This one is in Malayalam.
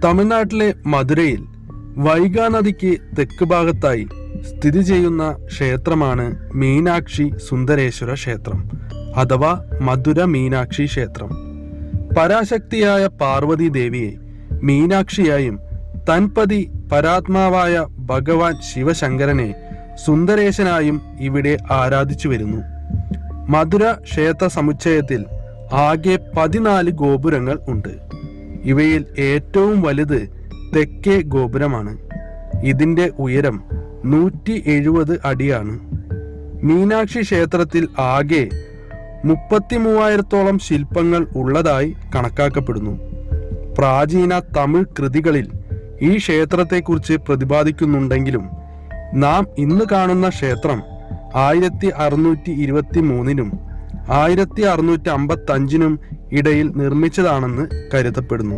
തമിഴ്നാട്ടിലെ മധുരയിൽ വൈഗാ നദിക്ക് തെക്ക് ഭാഗത്തായി സ്ഥിതി ചെയ്യുന്ന ക്ഷേത്രമാണ് മീനാക്ഷി സുന്ദരേശ്വര ക്ഷേത്രം അഥവാ മധുര മീനാക്ഷി ക്ഷേത്രം. പരാശക്തിയായ പാർവതി ദേവിയെ മീനാക്ഷിയായും തൻപതി പരാത്മാവായ ഭഗവാൻ ശിവശങ്കരനെ സുന്ദരേശനായും ഇവിടെ ആരാധിച്ചു വരുന്നു. മധുര ക്ഷേത്ര സമുച്ചയത്തിൽ ആകെ 14 ഗോപുരങ്ങൾ ഉണ്ട്. ഇവയിൽ ഏറ്റവും വലുത് തെക്കേ ഗോപുരമാണ്. ഇതിന്റെ ഉയരം 170 അടിയാണ്. മീനാക്ഷി ക്ഷേത്രത്തിൽ ആകെ 33,000-ഓളം ശില്പങ്ങൾ ഉള്ളതായി കണക്കാക്കപ്പെടുന്നു. പ്രാചീന തമിഴ് കൃതികളിൽ ഈ ക്ഷേത്രത്തെക്കുറിച്ച് പ്രതിപാദിക്കുന്നുണ്ടെങ്കിലും നാം ഇന്ന് കാണുന്ന ക്ഷേത്രം 1623-നും 1655-നും ഇടയിൽ നിർമ്മിച്ചതാണെന്ന് കരുതപ്പെടുന്നു.